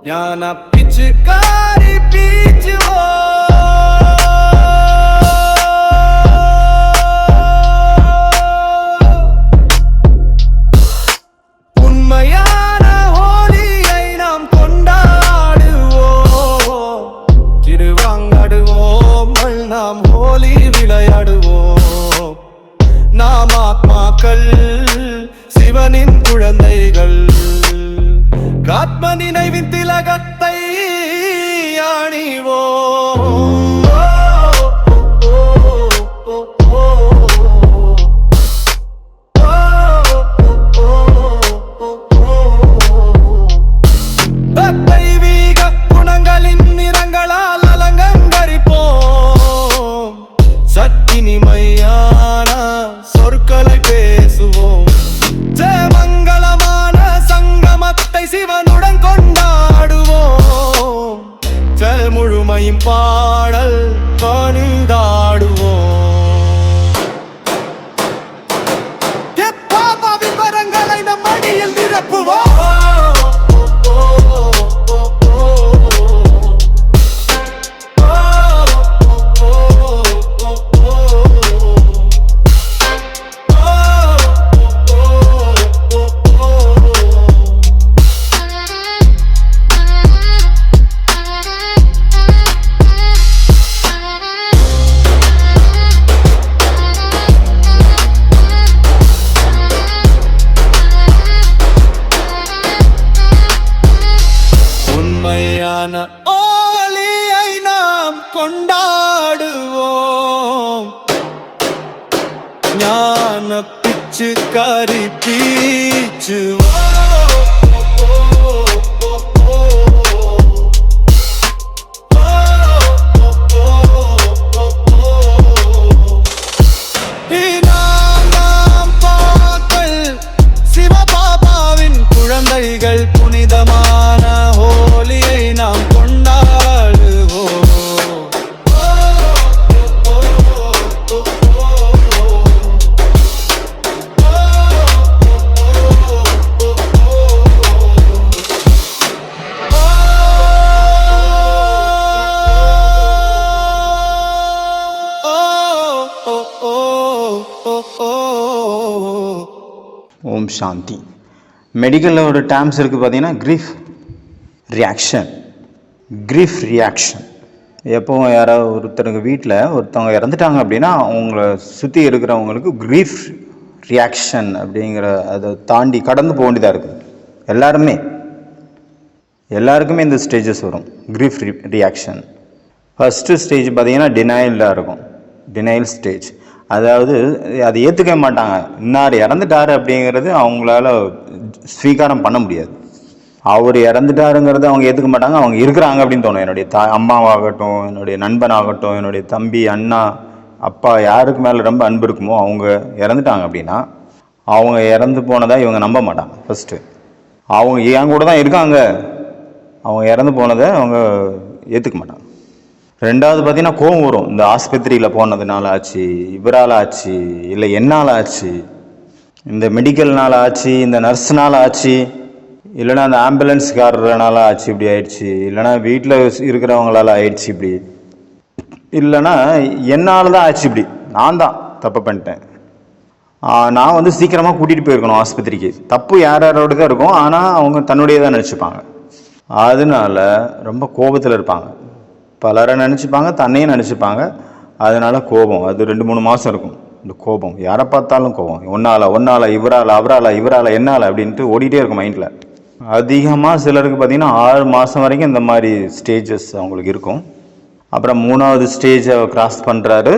ஞான பிச்சுக்காரி பீச்சுவோ உண்மையான ஹோலியை நாம் கொண்டாடுவோம். திருவாங்கடுவோம், நாம் ஹோலி விளையாடுவோம். நாம் ஆத்மாக்கள், சிவனின் குழந்தைகள். ஆத்ம நினைவின் திலகத்தை அணிவோம். தெய்வீக குணங்களின் நிறங்களால் அலங்கரிப்போம். சத்தினிமையான சொற்களை பேசுவோம். மங்களமான சங்கமத்தை சிவனுடன் கொண்டாடுவோம். செல் முழுமையும் பாடல் பணிந்தாடுவோம். பாபாவின் வரங்களை நம் மடியில் நிரப்புவோம். உண்மையான ஓலியை நாம் கொண்டாடுவோம். ஞான பிச்சுக்காரி பீச்சுவோம். சிவபாபாவின் குழந்தைகள், புனிதமான ஹோலியை நாம் கொண்டாடுவோம். ஓம் சாந்தி. மெடிக்கலில் ஒரு டேர்ம்ஸ் இருக்குது பார்த்தீங்கன்னா, கிரீஃப் ரியாக்ஷன். கிரீஃப் ரியாக்ஷன் எப்போவும் யாராவது ஒருத்தருக்கு வீட்டில் ஒருத்தவங்க இறந்துட்டாங்க அப்படின்னா அவங்கள சுற்றி இருக்கிறவங்களுக்கு கிரீஃப் ரியாக்ஷன் அப்படிங்கிற அதை தாண்டி கடந்து போக வேண்டியதாக இருக்குது. எல்லாருக்குமே இந்த ஸ்டேஜஸ் வரும். கிரீஃப் ரியாக்ஷன் ஃபஸ்ட்டு ஸ்டேஜ் பார்த்தீங்கன்னா டினையலாக இருக்கும். டினையல் ஸ்டேஜ், அதாவது அதை ஏற்றுக்க மாட்டாங்க. இன்னார் இறந்துட்டார் அப்படிங்கிறது அவங்களால ஸ்வீகாரம் பண்ண முடியாது. அவர் இறந்துட்டாருங்கிறது அவங்க ஏற்றுக்க மாட்டாங்க. அவங்க இருக்கிறாங்க அப்படின்னு தோணும். என்னுடைய அம்மாவாகட்டும், என்னுடைய நண்பனாகட்டும், என்னுடைய தம்பி, அண்ணா, அப்பா, யாருக்கு மேலே ரொம்ப அன்பு இருக்குமோ அவங்க இறந்துட்டாங்க அப்படின்னா அவங்க இறந்து போனதாக இவங்க நம்ப மாட்டாங்க. ஃபஸ்ட்டு அவங்க என் கூட தான் இருக்காங்க, அவங்க இறந்து போனதை அவங்க ஏற்றுக்க மாட்டாங்க. ரெண்டாவது பார்த்தீங்கன்னா கோவம் வரும். இந்த ஆஸ்பத்திரியில் போனதுனால ஆச்சு, இவரால் ஆச்சு, இல்லை என்னால் ஆச்சு, இந்த மெடிக்கல்னால் ஆச்சு, இந்த நர்ஸ்னால் ஆச்சு, இல்லைனா அந்த ஆம்புலன்ஸ்காரனால ஆச்சு இப்படி ஆயிடுச்சு, இல்லைனா வீட்டில் இருக்கிறவங்களால ஆயிடுச்சு இப்படி, இல்லைனா என்னால் தான் ஆச்சு இப்படி, நான் தான் தப்பு பண்ணிட்டேன், நான் வந்து சீக்கிரமாக கூட்டிகிட்டு போயிருக்கணும் ஆஸ்பத்திரிக்கு. தப்பு யார் யாரோட தான் இருக்கும், ஆனால் அவங்க தன்னுடையதான் நினச்சிப்பாங்க. அதனால ரொம்ப கோபத்தில் இருப்பாங்க. பலரை நினச்சிப்பாங்க, தன்னையும் நினச்சிப்பாங்க. அதனால கோபம் அது 2-3 மாதம் இருக்கும். இந்த கோபம் யாரை பார்த்தாலும் கோபம், ஒன்றால் இவரால், அவரால், என்னால் அப்படின்ட்டு ஓடிட்டே இருக்கும் மைண்டில். அதிகமாக சிலருக்கு பார்த்திங்கன்னா 6 மாதம் வரைக்கும் இந்த மாதிரி ஸ்டேஜஸ் அவங்களுக்கு இருக்கும். அப்புறம் 3வது ஸ்டேஜை கிராஸ் பண்ணுறாரு.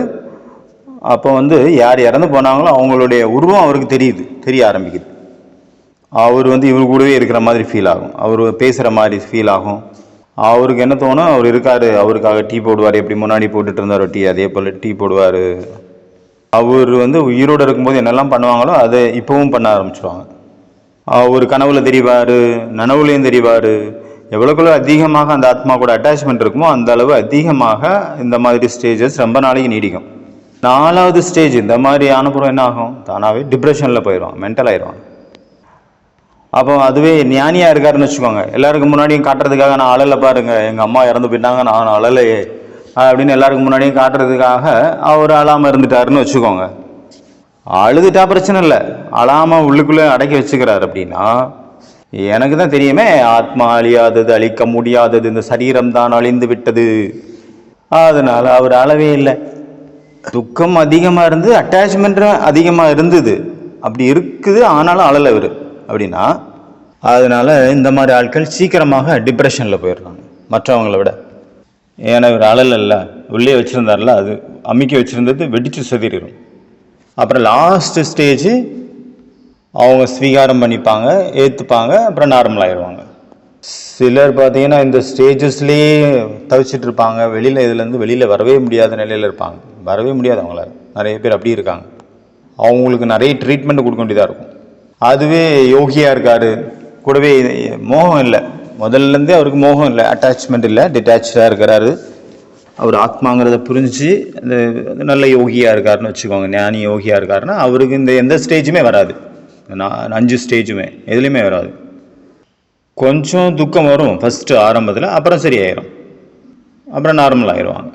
அப்போ வந்து யார் இறந்து போனாங்களோ அவங்களுடைய உருவம் அவருக்கு தெரிய ஆரம்பிக்குது. அவர் வந்து இவர் கூடவே இருக்கிற மாதிரி ஃபீல் ஆகும், அவர் பேசுகிற மாதிரி ஃபீல் ஆகும். அவருக்கு என்ன தோணும், அவர் இருக்கார், அவருக்காக டீ போடுவார், எப்படி முன்னாடி போட்டுட்டு இருந்தாரோ டீ, அதே போல் டீ போடுவார். அவர் வந்து உயிரோடு இருக்கும்போது என்னெல்லாம் பண்ணுவாங்களோ அதை இப்போவும் பண்ண ஆரம்பிச்சுடுவாங்க. அவர் கனவுல தெரிவார், நனவுலையும் தெரிவார். எவ்வளோக்குள்ள அதிகமாக அந்த ஆத்மா கூட அட்டாச்மெண்ட் இருக்குமோ அந்த அளவு அதிகமாக இந்த மாதிரி ஸ்டேஜஸ் ரொம்ப நாளைக்கு நீடிக்கும். 4வது ஸ்டேஜ் இந்த மாதிரி ஆனப்புறம் என்ன ஆகும், தானாகவே டிப்ரெஷனில் போயிடுவான், மென்டல் ஆயிடுவான். அப்போ அதுவே ஞானியாக இருக்காருன்னு வச்சுக்கோங்க, எல்லாருக்கும் முன்னாடியும் காட்டுறதுக்காக நான் அழலை பாருங்க, எங்கள் அம்மா இறந்து போயிட்டாங்க நான் அழலையே அப்படின்னு எல்லாருக்கும் முன்னாடியும் காட்டுறதுக்காக அவர் அழாமல் இருந்துட்டாருன்னு வச்சுக்கோங்க. அழுதுட்டா பிரச்சனை இல்லை, அழாமல் உள்ளுக்குள்ளே அடக்கி வச்சுக்கிறார் அப்படின்னா, எனக்கு தான் தெரியுமே ஆத்மா அழியாதது, அழிக்க முடியாதது, இந்த சரீரம் தான் அழிந்து விட்டது, அதனால அவர் அழவே இல்லை. துக்கம் அதிகமாக இருந்து அட்டாச்மெண்ட் அதிகமாக இருந்தது, அப்படி இருக்குது, ஆனாலும் அழலை அவர் அப்படின்னா, அதனால இந்த மாதிரி ஆட்கள் சீக்கிரமாக டிப்ரெஷனில் போயிடுறாங்க மற்றவங்களை விட. ஏன்னா இவர் அழலை உள்ளே வச்சுருந்தார்ல, அது அமுக்கி வச்சுருந்தது வெடிச்சு செதிரும். அப்புறம் லாஸ்ட் ஸ்டேஜ் அவங்க ஸ்வீகாரம் பண்ணிப்பாங்க, ஏற்றுப்பாங்க, அப்புறம் நார்மல் ஆயிடுவாங்க. சிலர் பார்த்தீங்கன்னா இந்த ஸ்டேஜஸ்லேயே தவிச்சிட்டு இருப்பாங்க, இதுலேருந்து வெளியில் வரவே முடியாத நிலையில் இருப்பாங்க, வரவே முடியாது அவங்களால. நிறைய பேர் அப்படி இருக்காங்க, அவங்களுக்கு நிறைய ட்ரீட்மெண்ட் கொடுக்க வேண்டியதாக இருக்கும். அதுவே யோகியாக இருக்கார், கூடவே மோகம் இல்லை, முதல்லேருந்தே அவருக்கு மோகம் இல்லை, அட்டாச்மெண்ட் இல்லை, டிட்டாச்சாக இருக்கிறாரு, அவர் ஆத்மாங்கிறத புரிஞ்சு அந்த நல்ல யோகியாக இருக்காருன்னு வச்சுக்கோங்க, ஞானி யோகியாக இருக்காருன்னா அவருக்கு இந்த எந்த ஸ்டேஜுமே வராது, 5 ஸ்டேஜுமே எதுலேயுமே வராது. கொஞ்சம் துக்கம் வரும் ஃபஸ்ட்டு ஆரம்பத்தில், அப்புறம் சரியாயிரும், அப்புறம் நார்மல் ஆயிடுவாங்க.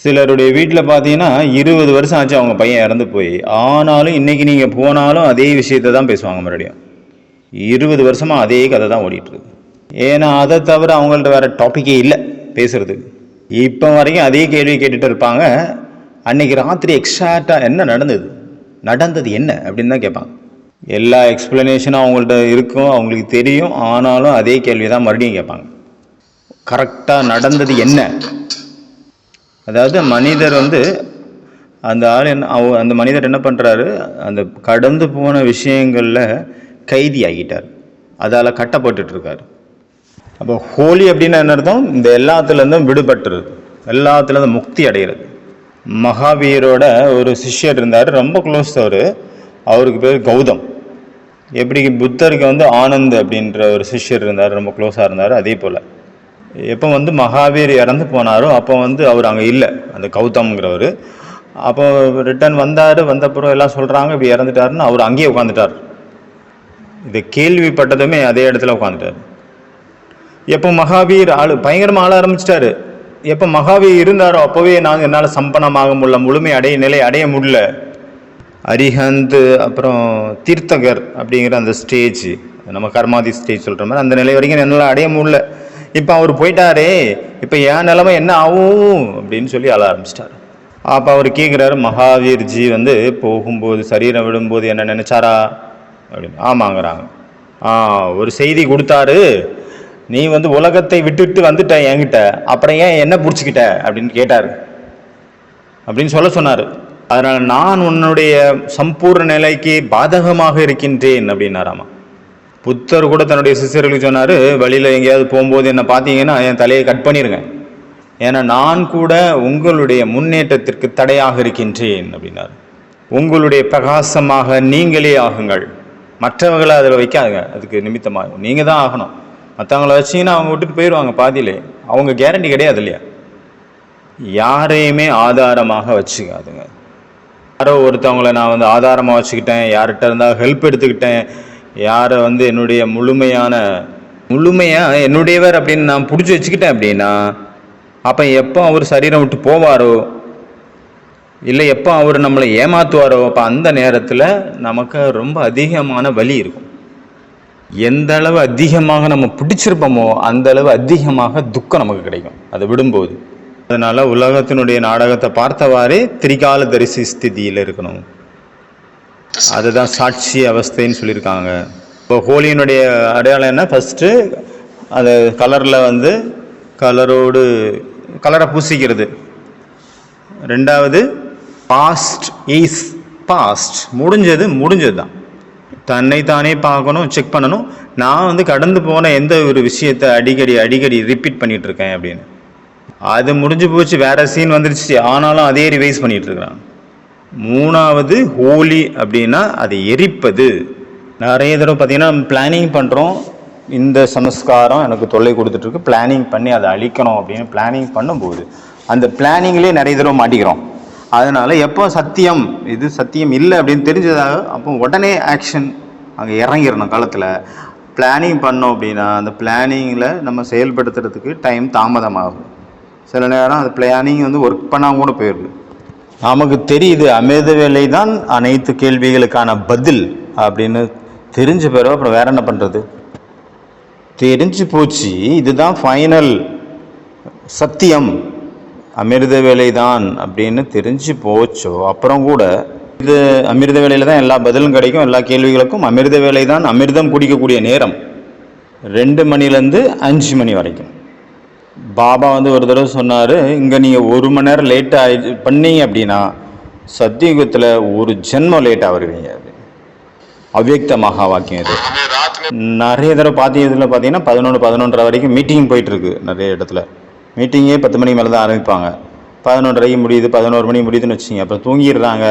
சிலருடைய வீட்டில் பார்த்தீங்கன்னா 20 வருஷம் ஆச்சு அவங்க பையன் இறந்து போய், ஆனாலும் இன்றைக்கி நீங்கள் போனாலும் அதே விஷயத்தை தான் பேசுவாங்க மறுபடியும். 20 வருஷமாக அதே கதை தான் ஓடிட்டுருக்கு. ஏன்னா அதை தவிர அவங்கள்ட்ட வேறு டாப்பிக்கே இல்லை பேசுகிறதுக்கு. இப்போ வரைக்கும் அதே கேள்வி கேட்டுட்டு இருப்பாங்க. அன்றைக்கி ராத்திரி எக்ஸாக்டாக என்ன நடந்தது என்ன அப்படின்னு தான் கேட்பாங்க. எல்லா எக்ஸ்பிளனேஷனும் அவங்கள்ட்ட இருக்கும், அவங்களுக்கு தெரியும், ஆனாலும் அதே கேள்வி தான் மறுபடியும் கேட்பாங்க. கரெக்டாக நடந்தது என்ன, அதாவது மனிதர் அந்த ஆள் அந்த மனிதர் என்ன பண்ணுறாரு, அந்த கடந்து போன விஷயங்களில் கைதி ஆகிட்டார், அதால் கட்டப்பட்டுருக்காரு. அப்போ ஹோலி அப்படின்னு என்ன அர்த்தம், இந்த எல்லாத்துலேருந்தும் விடுபட்டுறது, எல்லாத்துலேருந்து முக்தி அடைகிறது. மகாவீரோட ஒரு சிஷ்யர் இருந்தார், ரொம்ப க்ளோஸ் அவருக்கு பேர் கௌதம். எப்படி புத்தருக்கு ஆனந்த் அப்படின்ற ஒரு சிஷ்யர் இருந்தார், ரொம்ப க்ளோஸாக இருந்தார், அதே போல் எப்போ மகாவீர் இறந்து போனாரோ அப்போ அவர் அங்கே இல்லை, அந்த கௌதம்ங்கிறவர். அப்போ ரிட்டர்ன் வந்தப்புறம் எல்லாம் சொல்கிறாங்க இப்படி இறந்துட்டாருன்னு, அவர் அங்கேயே உட்காந்துட்டார். இது கேள்விப்பட்டதுமே அதே இடத்துல உட்காந்துட்டார். எப்போ மகாவீர் பயங்கரமாக ஆள ஆரம்பிச்சிட்டாரு, எப்போ மகாவீர் இருந்தாரோ அப்போவே என்னால் சம்பனமாக முடியல, முழுமை நிலை அடைய முடியல. அரிஹந்த் அப்புறம் தீர்த்தகர் அப்படிங்கிற அந்த ஸ்டேஜ், நம்ம கர்மாதி ஸ்டேஜ் சொல்கிற மாதிரி அந்த நிலை வரைக்கும் என்னால் அடைய முடியல. இப்போ அவர் போயிட்டாரே, இப்போ என் நிலைமை என்ன ஆகும் அப்படின்னு சொல்லி அழ ஆரம்பிச்சிட்டார். அப்போ அவர் கேட்குறாரு, மகாவீர்ஜி போகும்போது சரீரம் விடும்போது என்ன நினச்சாரா அப்படின்னு. ஆமாங்கிறாங்க. ஒரு செய்தி கொடுத்தாரு, நீ உலகத்தை விட்டுட்டு வந்துட்ட என்கிட்ட, அப்புறம் ஏன் என்ன பிடிச்சிக்கிட்ட அப்படின்னு கேட்டார், அப்படின்னு சொன்னார். அதனால் நான் உன்னுடைய சம்பூர்ண நிலைக்கு பாதகமாக இருக்கின்றேன் அப்படின்னாராமா. புத்தர் கூட தன்னுடைய சிஷ்யர்களுக்கு சொன்னார், வழியில் எங்கேயாவது போகும்போது என்ன பார்த்தீங்கன்னா என் தலையை கட் பண்ணிடுங்க, ஏன்னா நான் கூட உங்களுடைய முன்னேற்றத்திற்கு தடையாக இருக்கின்றேன் அப்படின்னார். உங்களுடைய பிரகாசமாக நீங்களே ஆகுங்கள், மற்றவங்களை அதில் வைக்காதுங்க, அதுக்கு நிமித்தமாகும் நீங்கள் தான் ஆகணும். மற்றவங்கள வச்சிங்கன்னா அவங்க விட்டுட்டு போயிடுவாங்க பாதியிலே, அவங்க கேரண்டி கிடையாது இல்லையா. யாரையுமே ஆதாரமாக வச்சுக்காதுங்க. யாரோ ஒருத்தவங்களை நான் ஆதாரமாக வச்சுக்கிட்டேன், யார்கிட்ட இருந்தால் ஹெல்ப் எடுத்துக்கிட்டேன், யாரை என்னுடைய முழுமையாக என்னுடையவர் அப்படின்னு நான் பிடிச்சி வச்சுக்கிட்டேன் அப்படின்னா, அப்போ எப்போ அவர் சரீரம் விட்டு போவாரோ இல்லை எப்போ அவர் நம்மளை ஏமாற்றுவாரோ அப்போ அந்த நேரத்தில் நமக்கு ரொம்ப அதிகமான வலி இருக்கும். எந்த அளவு அதிகமாக நம்ம பிடிச்சிருப்போமோ அந்த அளவு அதிகமாக துக்கம் நமக்கு கிடைக்கும் அதை விடும்போது. அதனால் உலகத்தினுடைய நாடகத்தை பார்த்தவாறே திரிகால தரிசி ஸ்திதியில் இருக்கணும். அதுதான் சாட்சி அவஸ்தைன்னு சொல்லியிருக்காங்க. இப்போ ஹோலியினுடைய அடையாளம் என்ன, ஃபஸ்ட்டு அது கலரில் கலரை பூசிக்கிறது. ரெண்டாவது பாஸ்ட் இஸ் பாஸ்ட், முடிஞ்சது தான். தன்னைத்தானே பார்க்கணும், செக் பண்ணணும். நான் கடந்து போன எந்த ஒரு விஷயத்தை அடிக்கடி ரிப்பீட் பண்ணிகிட்டு இருக்கேன் அப்படின்னு, அது முடிஞ்சு போச்சு, வேறு சீன் வந்துருச்சு, ஆனாலும் அதே ரிவைஸ் பண்ணிகிட்டு இருக்கிறான். மூணாவது ஹோலி அப்படின்னா அதை எரிப்பது. நிறைய தடவை பார்த்திங்கன்னா பிளானிங் பண்ணுறோம், இந்த சமஸ்காரம் எனக்கு தொல்லை கொடுத்துட்ருக்கு, பிளானிங் பண்ணி அதை அழிக்கணும் அப்படின்னு பிளானிங் பண்ணும்போது அந்த பிளானிங்லேயே நிறைய தடவை மாட்டிக்கிறோம். அதனால் எப்போ சத்தியம் இது சத்தியம் இல்லை அப்படின்னு தெரிஞ்சதாக அப்போ உடனே ஆக்ஷன் அங்கே இறங்கிடணும் களத்தில். பிளானிங் பண்ணோம் அப்படின்னா அந்த பிளானிங்கில் நம்ம செயல்படுத்துறதுக்கு டைம் தாமதமாகும். சில நேரம் அந்த பிளானிங் வந்து ஒர்க் பண்ணாமல் கூட போயிடுது. நமக்கு தெரியுது அமிர்த வேலை தான் அனைத்து கேள்விகளுக்கான பதில் அப்படின்னு தெரிஞ்ச பிறகு அப்புறம் வேற என்ன பண்ணுறது? தெரிஞ்சு போச்சு, இதுதான் ஃபைனல் சத்தியம், அமிர்த வேலை தான் அப்படின்னு தெரிஞ்சு போச்சோ அப்புறம் கூட இது அமிர்த வேலையில் தான் எல்லா பதிலும் கிடைக்கும், எல்லா கேள்விகளுக்கும் அமிர்த வேலை தான். அமிர்தம் குடிக்கக்கூடிய நேரம் 2 மணிலேருந்து 5 மணி வரைக்கும். பாபா வந்து ஒரு தடவை சொன்னார், இங்கே நீங்கள் 1 மணி நேரம் லேட்டாக பண்ணீங்க அப்படின்னா சத்தியுகத்தில் ஒரு ஜென்மம் லேட்டாக வருவீங்க. அவ்யக்த மகா வாக்கியம் இது. நிறைய தடவை பார்த்தீங்கன்னா 11-11:30 வரைக்கும் மீட்டிங் போயிட்டுருக்கு. நிறைய இடத்துல மீட்டிங்கே 10 மணி மேலே தான் ஆரம்பிப்பாங்க. 11:30 முடியுது, 11 மணி முடியுதுன்னு வச்சுங்க. அப்புறம் தூங்கிடுறாங்க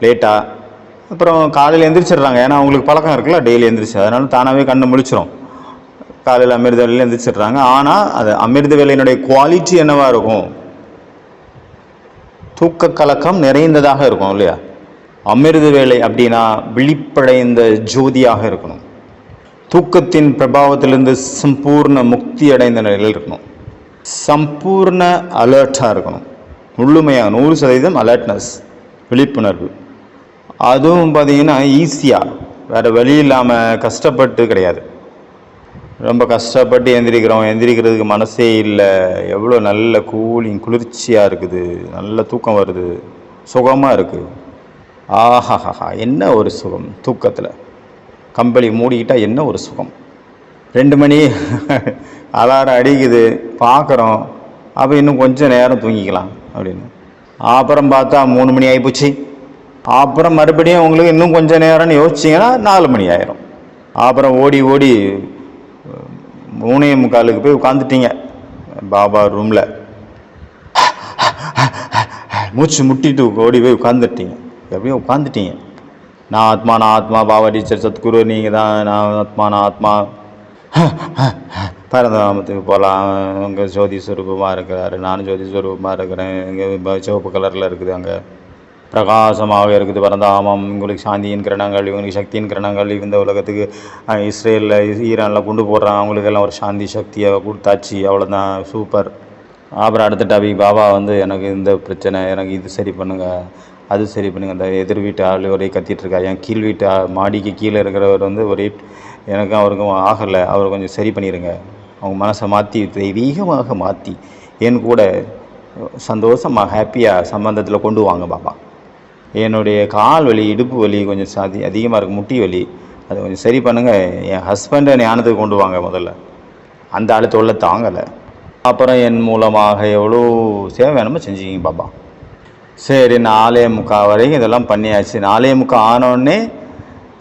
லேட்டாக. அப்புறம் காலையில் எந்திரிச்சிடுறாங்க, ஏன்னா அவங்களுக்கு பழக்கம் இருக்குல்ல டெய்லி எந்திரிச்சு, அதனால தானாகவே கண்ணு முழிச்சிடும். காலையில் அமிர்த வேலையில் எந்திரிச்சிடுறாங்க. ஆனால் அது அமிர்த வேலையினுடைய குவாலிட்டி என்னவாக இருக்கும்? தூக்க கலக்கம் நிறைந்ததாக இருக்கும் இல்லையா? அமிர்த வேலை அப்படின்னா விழிப்படைந்த ஜோதியாக இருக்கணும். தூக்கத்தின் பிரபாவத்திலிருந்து சம்பூர்ண முக்தி அடைந்த நிலையில் இருக்கணும். சம்பூர்ண அலர்ட்டாக இருக்கணும். முழுமையாக 100% அலர்ட்னஸ், விழிப்புணர்வு. அதுவும் பார்த்தீங்கன்னா ஈஸியாக, வேறு வழி இல்லாமல், கஷ்டப்பட்டு கிடையாது. ரொம்ப கஷ்டப்பட்டு எந்திரிக்கிறதுக்கு மனசே இல்லை. எவ்வளோ நல்ல கூலிங், குளிர்ச்சியாக இருக்குது, நல்ல தூக்கம் வருது, சுகமாக இருக்குது. ஆஹாஹா, என்ன ஒரு சுகம் தூக்கத்தில். கம்பளி மூடிக்கிட்டால் என்ன ஒரு சுகம். 2 மணி அலாரம் அடிக்குது, பார்க்குறோம், அப்போ இன்னும் கொஞ்சம் நேரம் தூங்கிக்கலாம் அப்படின்னு. அப்புறம் பார்த்தா 3 மணி ஆகிப்போச்சு. அப்புறம் மறுபடியும் உங்களுக்கு இன்னும் கொஞ்சம் நேரம்னு யோசிச்சிங்கன்னா 4 மணி ஆயிரும். அப்புறம் ஓடி 3:45 போய் உட்காந்துட்டீங்க பாபா ரூமில். மூச்சு முட்டிட்டு ஓடி போய் உட்காந்துட்டீங்க. எப்படியும் உட்காந்துட்டீங்க. நான் ஆத்மா, பாபா டீச்சர் சத்குரு நீங்கள் தான், நான் ஆத்மா. பரந்தாமத்துக்கு போகலாம், அங்கே ஜோதி ஸ்வரூபமாக இருக்கிறாரு, நானும் ஜோதி ஸ்வரூபமாக இருக்கிறேன். இங்கே சிவப்பு கலரில் இருக்குது, அங்கே பிரகாசமாக இருக்குது பரந்தாமம். உங்களுக்கு சாந்தியின் கிரணங்கள், இவங்களுக்கு சக்தியின் கிரணங்கள். இந்த உலகத்துக்கு இஸ்ரேலில் ஈரானில் கொண்டு போடுறான், அவங்களுக்கெல்லாம் ஒரு சாந்தி சக்தியை கொடுத்தாச்சு, அவ்வளோதான், சூப்பர். அப்புறம் அடுத்த டாபிக், பாபா வந்து எனக்கு இந்த பிரச்சனை, எனக்கு இது சரி பண்ணுங்கள், அது சரி பண்ணுங்கள். அந்த எதிர் வீட்டு ஆள் ஒரே கத்திட்டுருக்கா, என் கீழ் வீட்டு மாடிக்கு கீழே இருக்கிறவர் வந்து ஒரே எனக்கும் அவருக்கும் ஆகலை, அவர் கொஞ்சம் சரி பண்ணிடுங்க. அவங்க மனசை மாற்றி தெய்வீகமாக மாற்றி என் கூட சந்தோஷமாக ஹாப்பியாக சம்பந்தத்தில் கொண்டு வாங்க பாபா. என்னுடைய கால் வலி, இடுப்பு வலி கொஞ்சம் அதிகமாக இருக்குது, முட்டி வலி, அதை கொஞ்சம் சரி பண்ணுங்கள். என் ஹஸ்பண்டை ஞானத்துக்கு கொண்டு வாங்க முதல்ல, அந்த ஆள் தொல்லை தாங்கலை. அப்புறம் என் மூலமாக எவ்வளோ சேவை வேணுமோ செஞ்சுக்கிங்க பாபா. சரி, 4:45 வரைக்கும் இதெல்லாம் பண்ணியாச்சு. 4:45 ஆனோடனே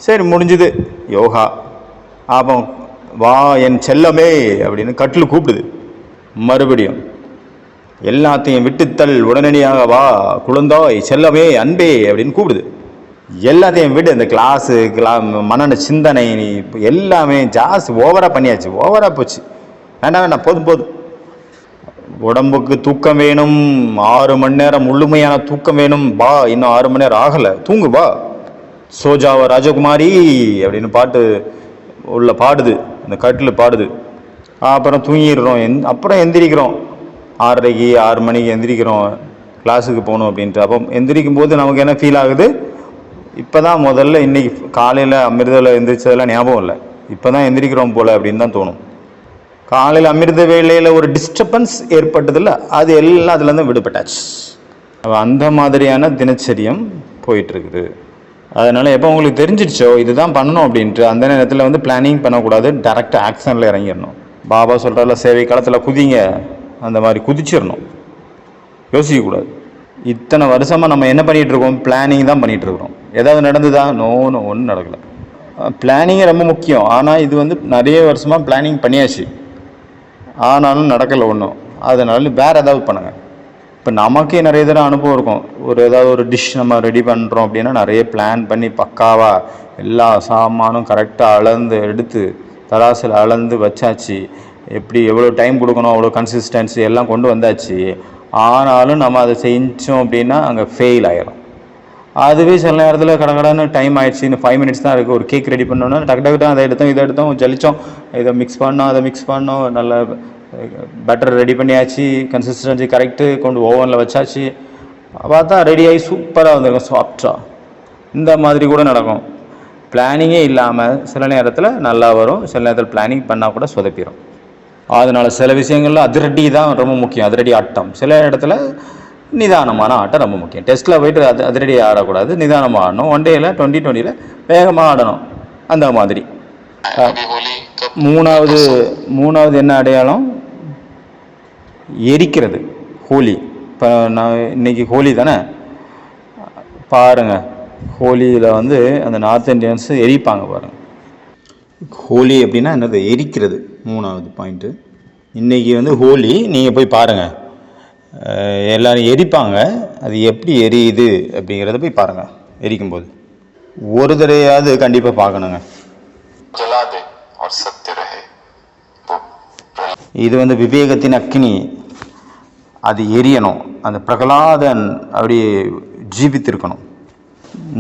சரி முடிஞ்சுது யோகா. அப்போ வா என் செல்லமே அப்படின்னு கட்டில் கூப்பிடுது. மறுபடியும் எல்லாத்தையும் விட்டுத்தல், உடனடியாக வா குழந்தாய், செல்லமே, அன்பே அப்படின்னு கூப்பிடுது. எல்லாத்தையும் விட்டு இந்த மனன சிந்தனை எல்லாமே ஜாஸ்தி ஓவராக பண்ணியாச்சு, ஓவராக போச்சு. வேண்டாம், போதும். உடம்புக்கு தூக்கம் வேணும், 6 மணி நேரம் முழுமையான தூக்கம் வேணும். வா, இன்னும் 6 மணி நேரம் ஆகலை, தூங்கு வா. சோஜாவ ராஜகுமாரி அப்படின்னு பாட்டு உள்ள பாடுது, அந்த கட்டில் பாடுது. அப்புறம் தூங்கிடுறோம். அப்புறம் எந்திரிக்கிறோம் 6:30 6 மணிக்கு எந்திரிக்கிறோம், கிளாஸுக்கு போகணும் அப்படின்ட்டு. அப்போ எந்திரிக்கும் போது நமக்கு என்ன ஃபீல் ஆகுது? இப்போ தான் முதல்ல இன்றைக்கி காலையில் அமிர்தத்தில் எந்திரிச்சதெல்லாம் ஞாபகம் இல்லை, இப்போ தான் எந்திரிக்கிறோம் போல் அப்படின்னு தான் தோணும். காலையில் அமிர்த வேளையில் ஒரு டிஸ்டர்பன்ஸ் ஏற்பட்டதில்ல, அது எல்லாம் அதுலேருந்து விடுபட்டாச்சு. அந்த மாதிரியான தினச்சரியம் போயிட்டுருக்குது. அதனால் எப்போ உங்களுக்கு தெரிஞ்சிடுச்சோ இதுதான் பண்ணணும் அப்படின்ட்டு, அந்த நேரத்தில் வந்து பிளானிங் பண்ணக்கூடாது, டேரெக்டாக ஆக்ஷனில் இறங்கிடணும். பாபா சொல்கிறதில்ல, சேவை காலத்தில் குதிங்க, அந்த மாதிரி குதிச்சிடணும், யோசிக்கக்கூடாது. இத்தனை வருஷமாக நம்ம என்ன பண்ணிகிட்ருக்கோம்? பிளானிங் தான் பண்ணிகிட்ருக்குறோம். ஏதாவது நடந்துதா? ஒன்றும் நடக்கலை. பிளானிங்கே ரொம்ப முக்கியம். ஆனால் இது வந்து நிறைய வருஷமாக பிளானிங் பண்ணியாச்சு, ஆனாலும் நடக்கலை ஒன்றும். அதனால வேறு ஏதாவது பண்ணுங்கள். இப்போ நமக்கே நிறைய தடவை அனுபவம் இருக்கும். ஏதாவது ஒரு டிஷ் நம்ம ரெடி பண்ணுறோம் அப்படின்னா நிறைய பிளான் பண்ணி பக்காவாக எல்லா சாமானும் கரெக்டாக அளந்து எடுத்து தராசில் அளந்து வச்சாச்சு. எவ்வளோ டைம் கொடுக்கணும், அவ்வளோ கன்சிஸ்டன்சி எல்லாம் கொண்டு வந்தாச்சு. ஆனாலும் நம்ம அதை செஞ்சோம் அப்படின்னா அங்கே ஃபெயில் ஆயிரும். அதுவே சில நேரத்தில் கடகடன்னு டைம் ஆயிடுச்சு, இன்னும் 5 minutes தான் இருக்குது, ஒரு கேக் ரெடி பண்ணோன்னா டக்கு டக்கு அதை எடுத்தோம் இதை எடுத்தோம் ஜலிச்சோம், இதை மிக்ஸ் பண்ணோம் அதை மிக்ஸ் பண்ணோம், நல்ல பட்டர் ரெடி பண்ணியாச்சு, கன்சிஸ்டன்சி கரெக்டு, கொண்டு ஓவனில் வச்சாச்சு, பார்த்தா ரெடி ஆகி சூப்பராக வந்துருக்கும் சாஃப்டாக. இந்த மாதிரி கூட நடக்கும். பிளானிங்கே இல்லாமல் சில நேரத்தில் நல்லா வரும், சில நேரத்தில் பிளானிங் பண்ணால் கூட சொதப்பிடும். அதனால் சில விஷயங்களில் அதிரடி தான் ரொம்ப முக்கியம், அதிரடி ஆட்டம். சில இடத்துல நிதானமான ஆட்டம் ரொம்ப முக்கியம். டெஸ்ட்டில் போய்ட்டு அதிரடி ஆடக்கூடாது, நிதானமாக ஆடணும். 1 டேயில் 2020 வேகமாக ஆடணும். அந்த மாதிரி. மூணாவது என்ன அடையாளம்? எரிக்கிறது. ஹோலி. இப்போ நான் இன்றைக்கி ஹோலி தானே, பாருங்கள் ஹோலியில் வந்து அந்த நார்த் இந்தியன்ஸு எரிப்பாங்க பாருங்கள். ஹோலி அப்படின்னா என்னது? எரிக்கிறது. 3வது பாயிண்ட்டு. இன்றைக்கி வந்து ஹோலி, நீங்கள் போய் பாருங்கள், எல்லோரும் எரிப்பாங்க. அது எப்படி எரியுது அப்படிங்கிறத போய் பாருங்கள். எரிக்கும்போது ஒரு தடையாவது கண்டிப்பாக பார்க்கணுங்க. இது வந்து விவேகத்தின் அக்னி, அது எரியணும். அந்த பிரகலாதன் அப்படி ஜீவித்திருக்கணும்.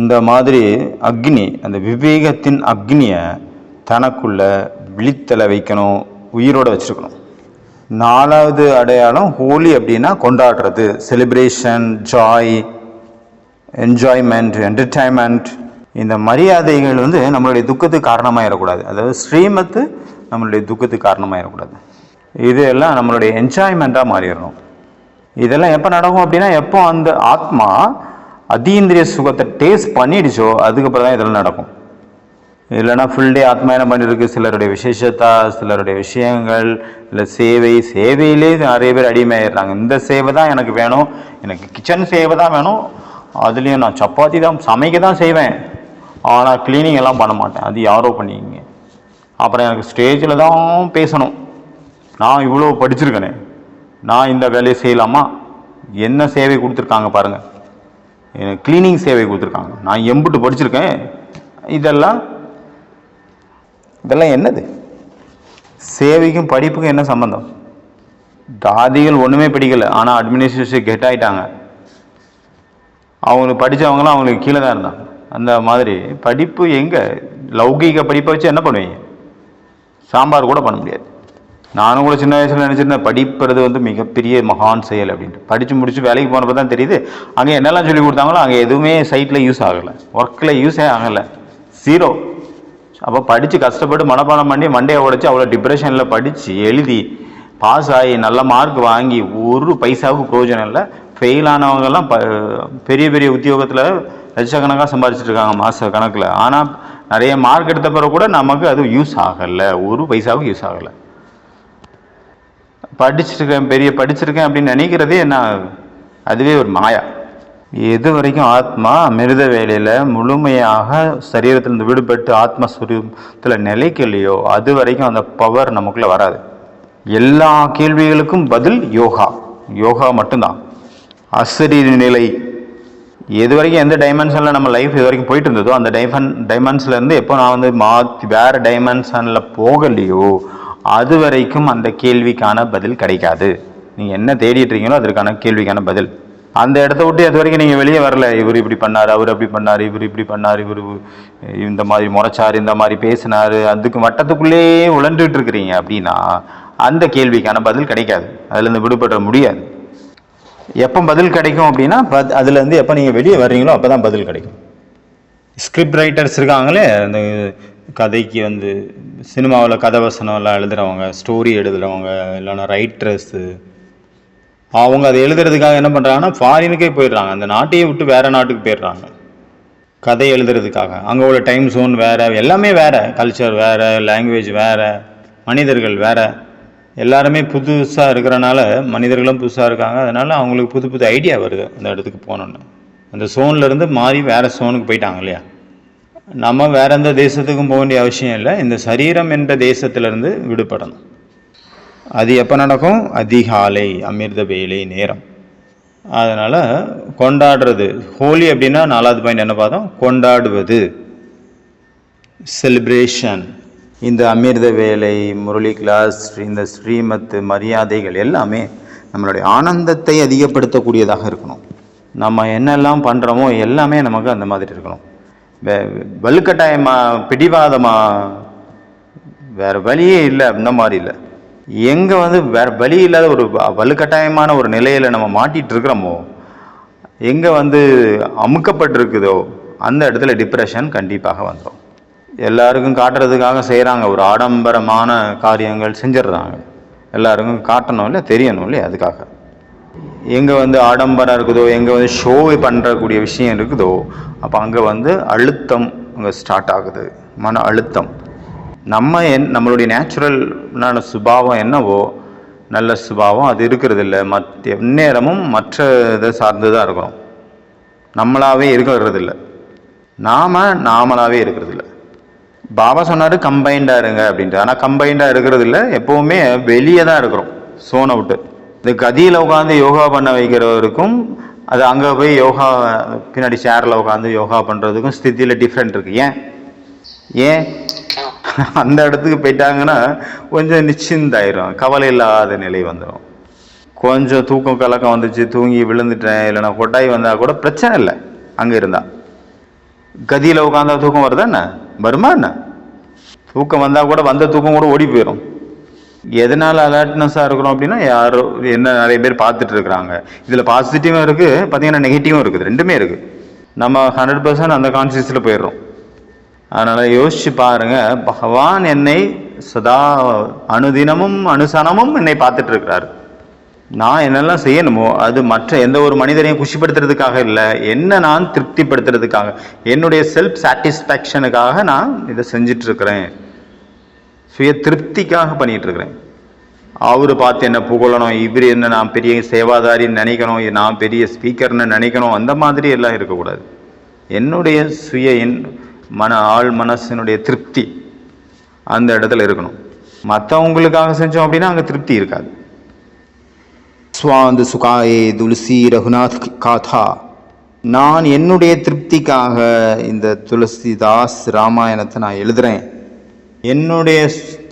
இந்த மாதிரி அக்னி, அந்த விவேகத்தின் அக்னியை தனக்குள்ள விழித்தலை வைக்கணும், உயிரோடு வச்சுருக்கணும். 4வது அடையாளம் ஹோலி அப்படின்னா கொண்டாடுறது, செலிப்ரேஷன், ஜாய், என்ஜாய்மெண்ட், என்டர்டைன்மெண்ட். இந்த மரியாதைகள் வந்து நம்மளுடைய துக்கத்துக்கு காரணமாகிடக்கூடாது. அதாவது ஸ்ரீமத்து நம்மளுடைய துக்கத்துக்கு காரணமாகிடக்கூடாது. இது எல்லாம் நம்மளுடைய என்ஜாய்மெண்ட்டாக மாறிடணும். இதெல்லாம் எப்போ நடக்கும் அப்படின்னா, எப்போ அந்த ஆத்மா அதீந்திரிய சுகத்தை டேஸ்ட் பண்ணிடுச்சோ அதுக்கப்புறம் தான் இதெல்லாம் நடக்கும். இல்லைனா ஃபுல் டே ஆத்மா என்ன பண்ணிருக்கு, சிலருடைய விசேஷத்தா, சிலருடைய விஷயங்கள், இல்லை சேவையிலே நிறைய பேர் அடிமையாயிடுறாங்க. இந்த சேவை தான் எனக்கு வேணும், எனக்கு கிச்சன் சேவை தான் வேணும், அதுலேயும் நான் சப்பாத்தி தான் சமைக்க தான் செய்வேன், ஆனால் க்ளீனிங் எல்லாம் பண்ண மாட்டேன், அது யாரோ பண்ணிக்கிங்க. அப்புறம் எனக்கு ஸ்டேஜில் தான் பேசணும், நான் இவ்வளோ படிச்சிருக்கேனே, நான் இந்த வேலையை செய்யலாமா? என்ன சேவை கொடுத்துருக்காங்க பாருங்கள், எனக்கு க்ளீனிங் சேவை கொடுத்துருக்காங்க, நான் எம்புட்டு படிச்சிருக்கேன். இதெல்லாம் என்னது? சேவைக்கும் படிப்புக்கும் என்ன சம்பந்தம்? தாதிகள் ஒன்றுமே படிக்கலை, ஆனால் அட்மினிஸ்ட்ரேஷன் கெட் ஆகிட்டாங்க. அவங்களுக்கு படித்தவங்களாம் அவங்களுக்கு கீழே தான் இருந்தாங்க. அந்த மாதிரி படிப்பு எங்கே? லௌகீக படிப்பை வச்சு என்ன பண்ணுவீங்க? சாம்பார் கூட பண்ண முடியாது. நானும் கூட சின்ன வயசில் நினச்சிருந்தேன் படிப்புறது வந்து மிகப்பெரிய மகான் செயல் அப்படின்ட்டு. படித்து முடிச்சு வேலைக்கு போனப்போ தான் தெரியுது, அங்கே என்னெல்லாம் சொல்லி கொடுத்தாங்களோ அங்கே எதுவுமே சைட்டில் யூஸ் ஆகலை, ஒர்க்கில் யூஸே ஆகலை, 0. அப்போ படித்து கஷ்டப்பட்டு மனப்பாடம் பண்ணி மண்டையை உடைச்சி அவ்வளோ டிப்ரெஷனில் படித்து எழுதி பாஸ் ஆகி நல்ல மார்க் வாங்கி ஒரு பைசாவுக்கு பிரயோஜனம் இல்லை. ஃபெயில் ஆனவங்கெல்லாம் பெரிய பெரிய உத்தியோகத்தில் லட்சக்கணக்காக சம்பாதிச்சுட்டு இருக்காங்க மாத கணக்கில். ஆனால் நிறைய மார்க் எடுத்த பிறகு கூட நமக்கு அது யூஸ் ஆகலை, ஒரு பைசாவுக்கு யூஸ் ஆகலை. படிச்சிருக்கேன் அப்படின்னு நினைக்கிறதே என்ன, அதுவே ஒரு மாயா. எது வரைக்கும் ஆத்மா மிருத வேலையில் முழுமையாக சரீரத்திலிருந்து விடுபட்டு ஆத்மஸ்வரூபத்தில் நிலைக்கலையோ அது வரைக்கும் அந்த பவர் நமக்குள்ளே வராது. எல்லா கேள்விகளுக்கும் பதில் யோகா மட்டும்தான். அசரீர நிலை எது வரைக்கும் எந்த டைமென்ஷனில் நம்ம லைஃப் இது வரைக்கும் போயிட்டு இருந்ததோ அந்த டைமென்ஷன்லேருந்து எப்போ நான் வந்து மாற்றி வேறு டைமென்ஷனில் போகலையோ அது வரைக்கும் அந்த கேள்விக்கான பதில் கிடைக்காது. நீங்கள் என்ன தேடிட்டு இருக்கீங்களோ அதற்கான கேள்விக்கான பதில் அந்த இடத்த விட்டு அது வரைக்கும் நீங்கள் வெளியே வரல. இவர் இப்படி பண்ணார், அவர் அப்படி பண்ணார், இவர் இப்படி பண்ணார், இவர் இந்த மாதிரி முறைச்சார், இந்த மாதிரி பேசினார், அதுக்கு வட்டத்துக்குள்ளேயே உழண்டுட்டு இருக்கிறீங்க அப்படின்னா அந்த கேள்விக்கான பதில் கிடைக்காது. அதுலேருந்து விடுபட முடியாது. எப்போ பதில் கிடைக்கும் அப்படின்னா அதுலேருந்து எப்போ நீங்கள் வெளியே வர்றீங்களோ அப்போ தான் பதில் கிடைக்கும். ஸ்கிரிப்ட் ரைட்டர்ஸ் இருக்காங்களே, அந்த கதைக்கு வந்து சினிமாவில் கதை வசனம்லாம் எழுதுகிறவங்க, ஸ்டோரி எழுதுகிறவங்க, இல்லைன்னா ரைட்டர்ஸு, அவங்க அதை எழுதுறதுக்காக என்ன பண்ணுறாங்கன்னா ஃபாரினுக்கே போயிடுறாங்க. அந்த நாட்டையே விட்டு வேறு நாட்டுக்கு போயிடுறாங்க கதை எழுதுறதுக்காக. அங்கே உள்ள டைம் ஜோன் வேறு, எல்லாமே வேறு, கல்ச்சர் வேறு, லாங்குவேஜ் வேறு, மனிதர்கள் வேறு, எல்லாருமே புதுசாக இருக்கிறனால மனிதர்களும் புதுசாக இருக்காங்க. அதனால் அவங்களுக்கு புது புது ஐடியா வருது. அந்த இடத்துக்கு போனோன்னு அந்த ஜோன்லேருந்து மாறி வேறு ஜோனுக்கு போயிட்டாங்க இல்லையா. நம்ம வேற எந்த தேசத்துக்கும் போக வேண்டிய அவசியம் இல்லை. இந்த சரீரம் என்ற தேசத்திலிருந்து விடுபடணும். அது எப்போ நடக்கும்? அதிகாலை அமிர்த வேலை நேரம். அதனால் கொண்டாடுறது. ஹோலி அப்படின்னா 4வது பாயிண்ட் என்ன பார்த்தோம்? கொண்டாடுவது, செலிப்ரேஷன். இந்த அமிர்த வேலை, முரளி கிளாஸ், இந்த ஸ்ரீமத் மரியாதைகள் எல்லாமே நம்மளுடைய ஆனந்தத்தை அதிகப்படுத்தக்கூடியதாக இருக்கணும். நம்ம என்னெல்லாம் பண்ணுறோமோ எல்லாமே நமக்கு அந்த மாதிரி இருக்கணும். வலுக்கட்டாயமாக பிடிவாதமாக வேறு வழியே இல்லை, அந்த மாதிரி இல்லை. எங்கே வேறு வழி இல்லாத ஒரு வலுக்கட்டாயமான ஒரு நிலையில் நம்ம மாட்டிகிட்டு இருக்கிறோமோ, எங்கே அமுக்கப்பட்டிருக்குதோ அந்த இடத்துல டிப்ரெஷன் கண்டிப்பாக வந்துடும். எல்லாருக்கும் காட்டுறதுக்காக செய்கிறாங்க, ஒரு ஆடம்பரமான காரியங்கள் செஞ்சிடுறாங்க. எல்லாருக்கும் காட்டணும் இல்லை, தெரியணும் இல்லை, அதுக்காக. எங்கே ஆடம்பரம் இருக்குதோ, எங்கே ஷோ பண்ணுறக்கூடிய விஷயம் இருக்குதோ, அப்போ அங்கே அழுத்தம் அங்கே ஸ்டார்ட் ஆகுது, மன அழுத்தம். நம்மளுடைய நேச்சுரலான சுபாவம் என்னவோ, நல்ல சுபாவம் அது இருக்கிறது இல்லை. எந்நேரமும் மற்ற இதை சார்ந்து தான் இருக்கிறோம். நம்மளாவே இருக்கிறதில்ல, நாமளாவே இருக்கிறதில்ல. பாபா சொன்னார் கம்பைண்டாக இருங்க அப்படின்ட்டு. ஆனால் கம்பைண்டாக இருக்கிறது இல்லை, எப்போவுமே வெளியே தான் இருக்கிறோம், சோனை விட்டு. இந்த கதியில் உட்காந்து யோகா பண்ண வைக்கிறவருக்கும் அது அங்கே போய் யோகா பின்னாடி சேரில் உட்காந்து யோகா பண்ணுறதுக்கும் ஸ்திதியில் டிஃப்ரெண்ட் இருக்குது. ஏன் அந்த இடத்துக்கு போயிட்டாங்கன்னா கொஞ்சம் நிச்சயந்தாயிரும், கவலை இல்லாத நிலை வந்துடும். கொஞ்சம் தூக்கம் கலக்கம் வந்துச்சு, தூங்கி விழுந்துட்டேன், இல்லைன்னா கொட்டாய் வந்தால் கூட பிரச்சனை இல்லை. அங்கே இருந்தால் கதியில் உட்காந்தா தூக்கம் வருதா என்ன, வருமா என்ன? தூக்கம் வந்தால் கூட வந்த தூக்கம் கூட ஓடி போயிடும். எதனால் அலர்ட்னஸாக இருக்கிறோம் அப்படின்னா, யாரோ என்ன நிறைய பேர் பார்த்துட்டு இருக்கிறாங்க. இதில் பாசிட்டிவும் இருக்குது, பார்த்தீங்கன்னா நெகட்டிவும் இருக்குது, ரெண்டுமே இருக்குது. நம்ம 100% அந்த கான்சியஸில் போயிடுறோம். அதனால் யோசிச்சு பாருங்கள், பகவான் என்னை சதா அனுதினமும் அனுசனமும் என்னை பார்த்துட்டு இருக்கிறாரு. நான் என்னெல்லாம் செய்யணுமோ அது மற்ற எந்த ஒரு மனிதரையும் குஷிப்படுத்துறதுக்காக இல்லை, என்ன நான் திருப்திப்படுத்துறதுக்காக, என்னுடைய செல்ஃப் சாட்டிஸ்ஃபேக்ஷனுக்காக நான் இதை செஞ்சிட்ருக்கிறேன். சுய திருப்திக்காக பண்ணிகிட்ருக்கிறேன். அவர் பார்த்து என்ன புகழணும், இவர் என்ன நான் பெரிய சேவாதாரின்னு நினைக்கணும், நான் பெரிய ஸ்பீக்கர்னு நினைக்கணும், அந்த மாதிரி எல்லாம் இருக்கக்கூடாது. என்னுடைய ஆள் மனசினுடைய திருப்தி அந்த இடத்துல இருக்கணும். மற்றவங்களுக்காக செஞ்சோம் அப்படின்னா அங்கே திருப்தி இருக்காது. ஸ்வாந்த சுகாயே துளசி ரகுநாத் காதா. நான் என்னுடைய திருப்திக்காக இந்த துளசிதாஸ் ராமாயணத்தை நான் எழுதுகிறேன். என்னுடைய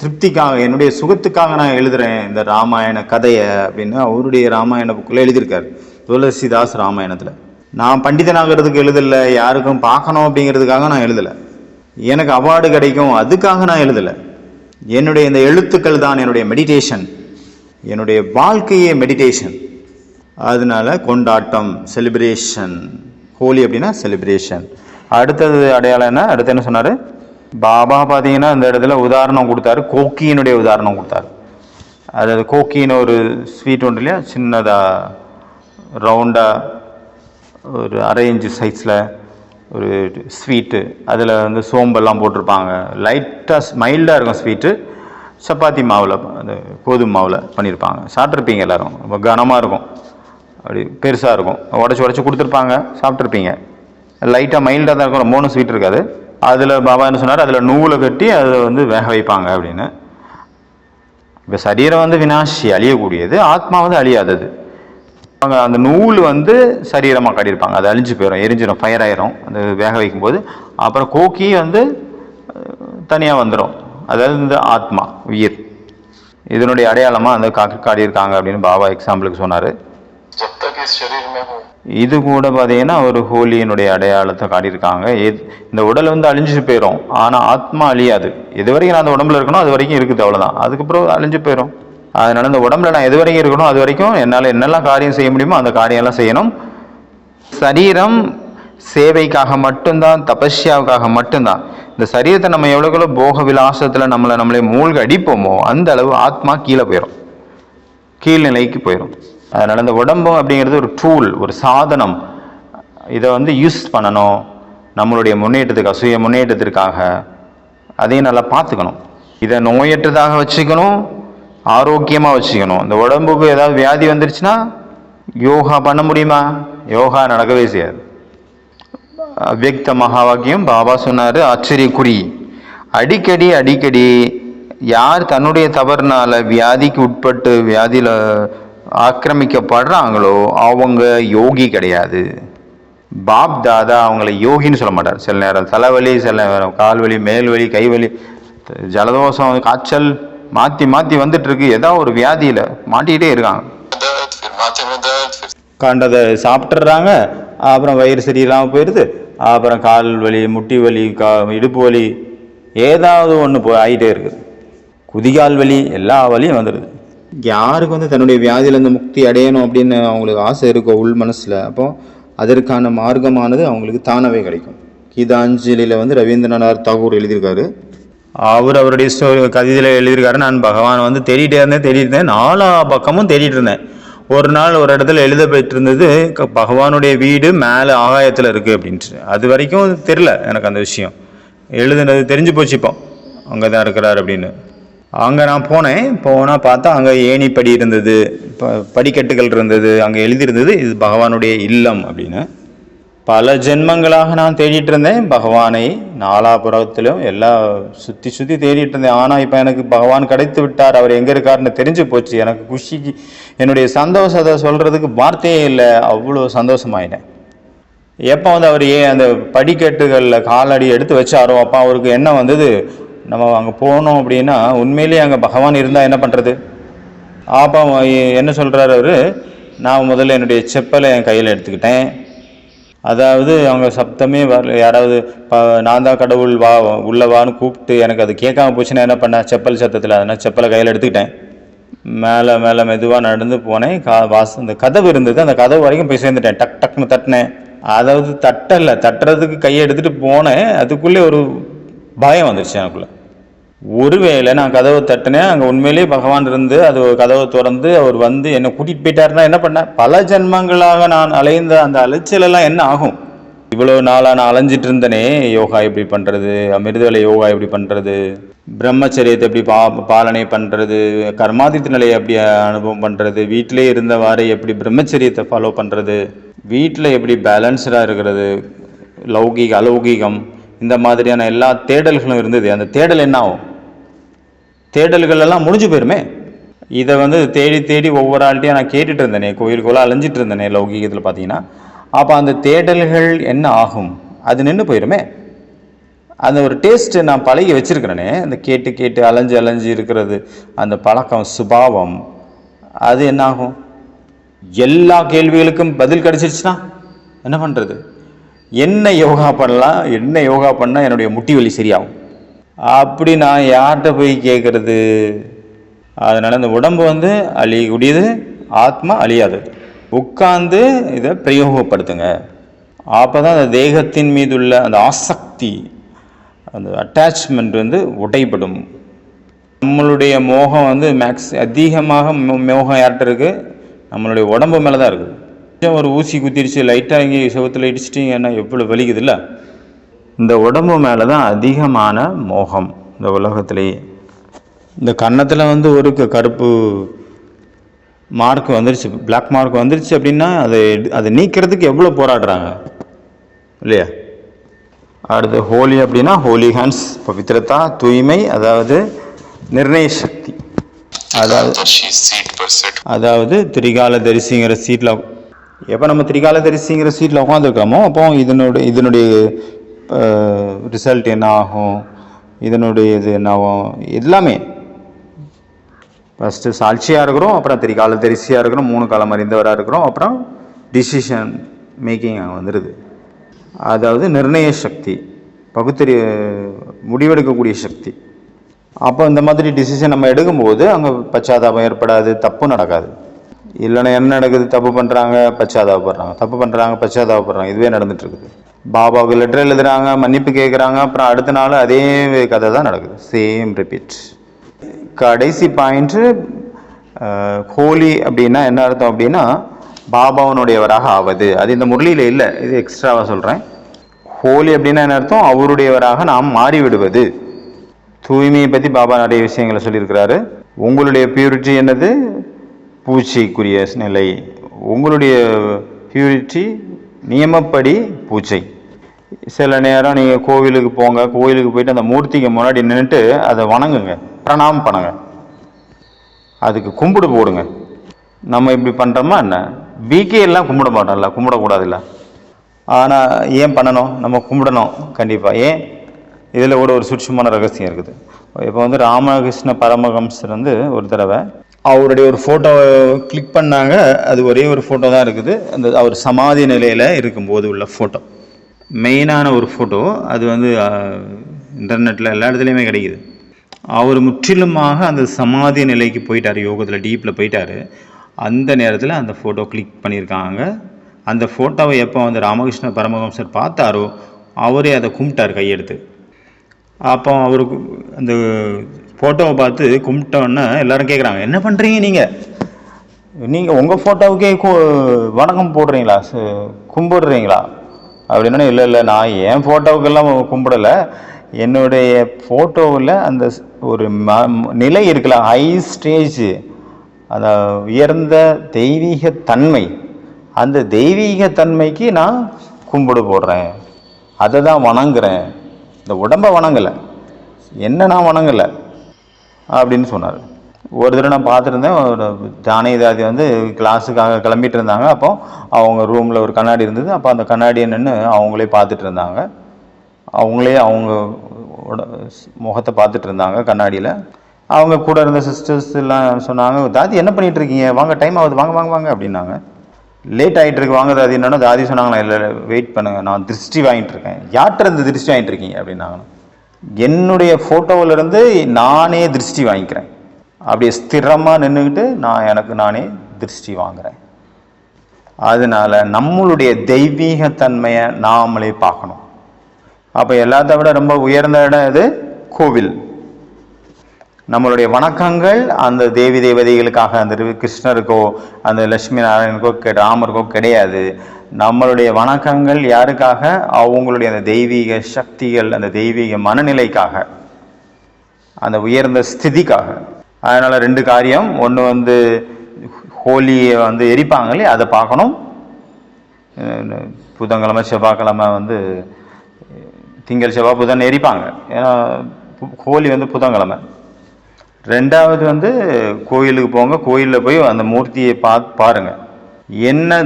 திருப்திக்காக, என்னுடைய சுகத்துக்காக நான் எழுதுகிறேன் இந்த ராமாயண கதையை அப்படின்னு அவருடைய ராமாயண புக்கில் எழுதியிருக்காரு, துளசிதாஸ் ராமாயணத்தில். நான் பண்டிதனாகிறதுக்கு எழுதலை, யாருக்கும் பார்க்கணும் அப்படிங்கிறதுக்காக நான் எழுதலை, எனக்கு அவார்டு கிடைக்கும் அதுக்காக நான் எழுதலை. என்னுடைய இந்த எழுத்துக்கள் தான் என்னுடைய மெடிடேஷன், என்னுடைய வாழ்க்கையே மெடிடேஷன். அதனால கொண்டாட்டம், செலிப்ரேஷன். ஹோலி அப்படின்னா செலிப்ரேஷன். அடுத்தது அடையாளம் என்ன, அடுத்து என்ன சொன்னார் பாபா? பார்த்தீங்கன்னா இந்த இடத்துல உதாரணம் கொடுத்தாரு, கோக்கியினுடைய உதாரணம் கொடுத்தாரு. அதாவது கோக்கின்னு ஒரு ஸ்வீட் ஒன்று இல்லையா, சின்னதாக ரவுண்டாக ஒரு 1/2 இன்ச்சு சைஸில் ஒரு ஸ்வீட்டு. அதில் சோம்பெல்லாம் போட்டிருப்பாங்க, லைட்டாக மைல்டாக இருக்கும் ஸ்வீட்டு. சப்பாத்தி மாவில், அந்த கோதுமை மாவில் பண்ணியிருப்பாங்க. சாப்பிட்ருப்பீங்க எல்லோரும். ரொம்ப கனமாக இருக்கும், அப்படி பெருசாக இருக்கும், உடச்சி கொடுத்துருப்பாங்க, சாப்பிட்ருப்பீங்க. லைட்டாக மைல்டாக தான் இருக்கும், ரொம்ப ஒன்றும் ஸ்வீட் இருக்காது. அதில் பாபா என்ன சொன்னார், அதில் நூலை கட்டி அதை வேக வைப்பாங்க அப்படின்னு. இப்போ சரீரம் வினாஷி, அழியக்கூடியது, ஆத்மா அழியாதது. அந்த நூல் சரீரமாக காட்டியிருப்பாங்க, அது அழிஞ்சு போயிடும், எரிஞ்சிடும், ஃபயர் ஆயிரும் அந்த வேக வைக்கும்போது. அப்புறம் கோக்கி தனியாக வந்துடும், அதாவது இந்த ஆத்மா, உயிர். இதனுடைய அடையாளமாக காட்டியிருக்காங்க அப்படின்னு பாபா எக்ஸாம்பிளுக்கு சொன்னார். இது கூட பார்த்தீங்கன்னா ஒரு ஹோலியினுடைய அடையாளத்தை காட்டியிருக்காங்க. இந்த உடல் அழிஞ்சு போயிடும், ஆனால் ஆத்மா அழியாது. எது வரைக்கும் நான் அந்த உடம்புல இருக்கணும் அது வரைக்கும் இருக்குது, அவ்வளோதான். அதுக்கப்புறம் அழிஞ்சு போயிடும். அதனால இந்த உடம்புல நான் எது வரைக்கும் இருக்கணும் அது வரைக்கும் என்னால் என்னெல்லாம் காரியம் செய்ய முடியுமோ அந்த காரியம்லாம் செய்யணும். சரீரம் சேவைக்காக மட்டும்தான், தபஸ்யாவுக்காக மட்டும்தான். இந்த சரீரத்தை நம்ம எவ்வளோ போக விலாசத்தில் நம்மளே மூழ்கி அடிப்போமோ அந்த அளவு ஆத்மா கீழே போயிடும், கீழ்நிலைக்கு போயிடும். அதனால் இந்த உடம்பு அப்படிங்கிறது ஒரு டூல், ஒரு சாதனம். இதை யூஸ் பண்ணணும் நம்மளுடைய முன்னேற்றத்துக்காக, சுய முன்னேற்றத்திற்காக. அதையும் நல்லா பார்த்துக்கணும். இதை நோயற்றதாக வச்சுக்கணும், ஆரோக்கியமாக வச்சுக்கணும். இந்த உடம்புக்கு ஏதாவது வியாதி வந்துருச்சுன்னா யோகா பண்ண முடியுமா? யோகா நடக்கவே செய்யாது. அவ்யக்த மகா வாக்கியம் பாபா சொன்னார், ஆச்சரியக்குறி. அடிக்கடி யார் தன்னுடைய தவறுனால வியாதிக்கு உட்பட்டு வியாதியில் ஆக்கிரமிக்கப்படுறாங்களோ அவங்க யோகி கிடையாது. பாப் தாதா அவங்கள யோகின்னு சொல்ல மாட்டார். சில நேரம் தலைவலி, சில நேரம் கால்வலி, மேல்வலி, கைவலி, ஜலதோஷம், காய்ச்சல் மாற்றி வந்துட்டு இருக்கு, ஏதாவது ஒரு வியாதியில் மாட்டிக்கிட்டே இருக்காங்க. கண்டதை சாப்பிட்றாங்க, அப்புறம் வயிறு சரியில்லாமல் போயிடுது, அப்புறம் கால் வலி, முட்டி வலி, இடுப்பு வலி, ஏதாவது ஒன்று ஆகிட்டே இருக்குது. குதிகால் வலி, எல்லா வலியும் வந்துடுது. யாருக்கு வந்து தன்னுடைய வியாதியிலேருந்து முக்தி அடையணும் அப்படின்னு அவங்களுக்கு ஆசை இருக்கோ உள் மனசில், அப்போ அதற்கான மார்க்கமானது அவங்களுக்கு தானாகவே கிடைக்கும். கீதாஞ்சலியில் வந்து ரவீந்திரநாத் தாகூர் எழுதியிருக்காரு. அவருடைய கவிதையில் எழுதியிருக்காரு, நான் பகவானை வந்து தேடிட்டே இருந்தேன், 4 பக்கமும் தேடிட்டு இருந்தேன். ஒரு நாள் ஒரு இடத்துல எழுத போயிட்டு இருந்தது, பகவானுடைய வீடு மேலே ஆகாயத்தில் இருக்குது அப்படின்ட்டு. அது வரைக்கும் தெரில எனக்கு அந்த விஷயம். எழுதுனது தெரிஞ்சு போச்சு, இப்போ அங்கே தான் இருக்கிறார் அப்படின்னு. அங்கே நான் போனால் பார்த்தா அங்கே ஏணிப்படி இருந்தது, படிக்கட்டுகள் இருந்தது, அங்கே எழுதியிருந்தது இது பகவானுடைய இல்லம் அப்படின்னு. பல ஜென்மங்களாக நான் தேடிட்டு இருந்தேன் பகவானை, நாலாபுரத்திலும் எல்லாம் சுற்றி தேடிட்டு இருந்தேன். ஆனால் இப்போ எனக்கு பகவான் கிடைத்து விட்டார், அவர் எங்கே இருக்காருன்னு தெரிஞ்சு போச்சு. எனக்கு குஷிக்கு என்னுடைய சந்தோஷத்தை சொல்கிறதுக்கு வார்த்தையே இல்லை, அவ்வளோ சந்தோஷமாயிட்டேன். எப்போ வந்து அவர் அந்த படிக்கட்டுகளில் காலடி எடுத்து வச்சாரோ அப்போ அவருக்கு என்ன வந்தது, நம்ம அங்கே போனோம் அப்படின்னா உண்மையிலேயே அங்கே பகவான் இருந்தால் என்ன பண்ணுறது. அப்போ என்ன சொல்கிறார் அவர், நான் முதல்ல என்னுடைய செப்பலை என் கையில் எடுத்துக்கிட்டேன். அதாவது அவங்க சப்தமே வரல, யாராவது நான் தான் கடவுள் வா உள்ளவான்னு கூப்பிட்டு எனக்கு அது கேட்காம போச்சுன்னா என்ன பண்ணேன், செப்பல் சத்தத்தில் அதனால் செப்பலை கையில் எடுத்துக்கிட்டேன். மேலே மெதுவாக நடந்து போனேன். அந்த கதவு இருந்தது, அந்த கதவு வரைக்கும் போய் சேர்ந்துட்டேன். டக்குன்னு தட்டினேன். அதாவது தட்டுறதுக்கு கையை எடுத்துகிட்டு போனேன். அதுக்குள்ளே ஒரு பயம் வந்துடுச்சு எனக்குள்ளே. ஒருவேளை நான் கதவை தட்டினேன், அங்கே உண்மையிலேயே பகவான் இருந்து அது கதவை திறந்து அவர் வந்து என்னை கூட்டிகிட்டு போயிட்டாருன்னா என்ன பண்ணேன், பல ஜென்மங்களாக நான் அலைந்த அந்த அலைச்சலெல்லாம் என்ன ஆகும். இவ்வளோ நாளாக நான் அலைஞ்சிட்டு இருந்தனே, யோகா எப்படி பண்ணுறது, அமிர்தவேளை யோகா எப்படி பண்ணுறது, பிரம்மச்சரியத்தை எப்படி பாலனை பண்ணுறது, கர்மாதித்த நிலையை எப்படி அனுபவம் பண்ணுறது, வீட்டிலே இருந்தவாறு எப்படி பிரம்மச்சரியத்தை ஃபாலோ பண்ணுறது, வீட்டில் எப்படி பேலன்ஸ்டாக இருக்கிறது, அலௌகீகம், இந்த மாதிரியான எல்லா தேடல்களும் இருந்தது. அந்த தேடல் என்ன ஆகும், தேடல்கள் எல்லாம் முடிஞ்சு போயிருமே. இதை வந்து தேடி ஒவ்வொரு ஆள்கிட்டையும் நான் கேட்டுட்டு இருந்தேனே, கோயிலுக்குள்ளே அலைஞ்சிட்டு இருந்தேனே லௌகீகத்தில் பார்த்தீங்கன்னா. அப்போ அந்த தேடல்கள் என்ன ஆகும், அது நின்று போயிருமே. அந்த ஒரு டேஸ்ட்டு நான் பழகி வச்சுருக்கிறேனே, அந்த கேட்டு அலைஞ்சு இருக்கிறது, அந்த பழக்கம் சுபாவம், அது என்ன ஆகும், எல்லா கேள்விகளுக்கும் பதில் கிடச்சிருச்சுன்னா என்ன பண்ணுறது, என்ன யோகா பண்ணால் என்னுடைய முட்டி வலி சரியாகும், அப்படி நான் யார்கிட்ட போய் கேட்குறது. அதனால் இந்த உடம்பு வந்து அழியக்கூடியது, ஆத்மா அழியாதது. உட்கார்ந்து இதை பிரயோகப்படுத்துங்க. அப்போ தான் அந்த தேகத்தின் மீது உள்ள அந்த ஆசக்தி, அந்த அட்டாச்மெண்ட் வந்து உடைப்படும். நம்மளுடைய மோகம் வந்து அதிகமாக மோகம் யார்கிட்ட இருக்குது, நம்மளுடைய உடம்பு மேலே தான் இருக்குது. ஒரு ஊசி குத்திருச்சு, லைட்டாக இங்கே செவத்தில் இடிச்சிட்டிங்கன்னா எவ்வளோ வலிக்குது இல்லை. இந்த உடம்பு மேலே தான் அதிகமான மோகம் இந்த உலகத்திலேயே. இந்த கன்னத்தில் வந்து ஒரு கருப்பு மார்க் வந்துருச்சு, பிளாக் மார்க் வந்துருச்சு அப்படின்னா அதை நீக்கிறதுக்கு எவ்வளோ போராடுறாங்க இல்லையா. அடுத்து ஹோலி அப்படின்னா ஹோலி ஹேண்ட்ஸ், பவித்ரதா, தூய்மை, அதாவது நிர்ணய சக்தி, அதாவது திரிகால தரிசிங்கிற சீட்டில் எப்போ நம்ம திரிகால தரிசிங்கிற சீட்டில் உட்காந்துருக்கோமோ அப்போ இதனுடைய ரிசல்ட் என்ன ஆகும், இதனுடைய இது என்ன ஆகும், எல்லாமே ஃபஸ்ட்டு சாட்சியாக இருக்கிறோம், அப்புறம் திரிகால தரிசியாக இருக்கிறோம், 3 காலம் அறிந்தவராக இருக்கிறோம், அப்புறம் டிசிஷன் மேக்கிங் அங்கே வந்துடுது. அதாவது நிர்ணய சக்தி, முடிவெடுக்கக்கூடிய சக்தி. அப்போ இந்த மாதிரி டிசிஷன் நம்ம எடுக்கும்போது அங்கே பச்சாதாபம் ஏற்படாது, தப்பு நடக்காது. இல்லைன்னா என்ன நடக்குது, தப்பு பண்ணுறாங்க பச்சாதாபப்படுறாங்க, இதுவே நடந்துட்டு இருக்குது. பாபாவுக்கு லெட்டர் எழுதுறாங்க, மன்னிப்பு கேட்குறாங்க, அப்புறம் அடுத்த நாள் அதே கதை தான் நடக்குது, சேம் ரிப்பீட். கடைசி பாயிண்ட்டு ஹோலி அப்படின்னா என்ன அர்த்தம் அப்படின்னா பாபாவனுடையவராக ஆவது. அது இந்த முரளியில் இல்லை, இது எக்ஸ்ட்ராவாக சொல்கிறேன். ஹோலி அப்படின்னா என்ன அர்த்தம், அவருடையவராக நாம் மாறிவிடுவது. தூய்மையை பற்றி பாபா நிறைய விஷயங்களை சொல்லியிருக்கிறாரு. உங்களுடைய பியூரிட்டி என்னது, பூஜைக்குரிய நிலை. உங்களுடைய பியூரிட்டி நியமப்படி பூஜை. சில நேரம் நீங்கள் கோவிலுக்கு போயிட்டு அந்த மூர்த்திக்கு முன்னாடி நின்றுட்டு அதை வணங்குங்க, பிரணாமம் பண்ணுங்க, அதுக்கு கும்பிடு போடுங்க. நம்ம இப்படி பண்ணுறோமா என்ன, பிகே எல்லாம் கும்பிட மாட்டோம்ல, கும்பிடக்கூடாதுல்ல. ஆனால் ஏன் பண்ணணும், நம்ம கும்பிடணும் கண்டிப்பாக. ஏன், இதில் கூட ஒரு சூட்சமான ரகசியம் இருக்குது. இப்போ வந்து ராமகிருஷ்ண பரமஹம்சர் வந்து ஒரு தடவை அவருடைய ஒரு ஃபோட்டோவை கிளிக் பண்ணாங்க. அது ஒரே ஒரு ஃபோட்டோ தான் இருக்குது. அந்த அவர் சமாதி நிலையில் இருக்கும்போது உள்ள ஃபோட்டோ, மெயினான ஒரு ஃபோட்டோ. அது வந்து இன்டர்நெட்டில் எல்லா இடத்துலையுமே கிடைக்குது. அவர் முற்றிலுமாக அந்த சமாதி நிலைக்கு போயிட்டார், யோகத்தில் டீப்பில் போயிட்டார். அந்த நேரத்தில் அந்த ஃபோட்டோ கிளிக் பண்ணியிருக்காங்க. அந்த ஃபோட்டோவை எப்போ வந்து ராமகிருஷ்ண பரமஹம்சர் பார்த்தாரோ அவரே அதை கும்பிட்டார் கையெடுத்து. அப்போ அவருக்கு அந்த ஃபோட்டோவை பார்த்து கும்பிட்டோன்னே எல்லாரும் கேட்குறாங்க, என்ன பண்ணுறீங்க நீங்கள் உங்கள் ஃபோட்டோவுக்கே வணக்கம் போடுறீங்களா, கும்பிடுறீங்களா அப்படின்னா, இல்லை நான் என் ஃபோட்டோவுக்கெல்லாம் கும்பிடலை, என்னுடைய ஃபோட்டோவில் அந்த ஒரு நிலை இருக்குல்ல, ஹை ஸ்டேஜ், அந்த உயர்ந்த தெய்வீக தன்மை, அந்த தெய்வீக தன்மைக்கு நான் கும்பிடு போடுறேன், அதை தான் வணங்குறேன், இந்த உடம்பை வணங்கலை, என்ன நான் வணங்கலை அப்படின்னு சொன்னார். ஒரு தடவை நான் பார்த்துருந்தேன், ஒரு தானேதாதி வந்து கிளாஸுக்காக கிளம்பிட்டு இருந்தாங்க. அப்போ அவங்க ரூமில் ஒரு கண்ணாடி இருந்தது. அப்போ அந்த கண்ணாடியை நின்று அவங்களே பார்த்துட்டு இருந்தாங்க. அவங்களே அவங்க முகத்தை பார்த்துட்டு இருந்தாங்க கண்ணாடியில். அவங்க கூட இருந்த சிஸ்டர்ஸ் எல்லாம் சொன்னாங்க, தாதி என்ன பண்ணிகிட்டு இருக்கீங்க, வாங்க டைம் ஆகுது, வாங்க வாங்க வாங்க அப்படின்னாங்க. லேட் ஆகிட்டு இருக்கு, வாங்க தாதி. என்னன்னா தாதி சொன்னாங்களா, இல்லை வெயிட் பண்ணுங்க, நான் திருஷ்டி வாங்கிட்டு இருக்கேன். யார்கிட்ட இருந்து திருஷ்டி வாங்கிட்டு இருக்கீங்க அப்படின்னாங்க. என்னுடைய ஃபோட்டோவிலிருந்து நானே திருஷ்டி வாங்கிக்கிறேன், அப்படியே ஸ்திரமாக நின்றுக்கிட்டு நான் எனக்கு நானே திருஷ்டி வாங்குகிறேன். அதனால் நம்மளுடைய தெய்வீகத்தன்மையை நாமளே பார்க்கணும். அப்போ எல்லாத்த விட ரொம்ப உயர்ந்த இடம் இது கோவில். நம்மளுடைய வணக்கங்கள் அந்த தேவி தேவதைகளுக்காக, அந்த கிருஷ்ணருக்கோ அந்த லட்சுமி நாராயணனுக்கோ ராமருக்கோ கிடையாது. நம்மளுடைய வணக்கங்கள் யாருக்காக, அவங்களுடைய அந்த தெய்வீக சக்திகள், அந்த தெய்வீக மனநிலைக்காக, அந்த உயர்ந்த ஸ்திதிக்காக. அதனால் 2 காரியம். ஒன்று வந்து ஹோலியை வந்து எரிப்பாங்களே, அதை பார்க்கணும். புதன்கிழமை செவ்வாய்க்கிழமை வந்து திங்கள் செவ்வாய் புதன் எரிப்பாங்க, ஏன்னா ஹோலி வந்து புதன்கிழமை. 2வது வந்து கோயிலுக்கு போங்க, கோயிலில் போய் அந்த மூர்த்தியை பாருங்கள், என்ன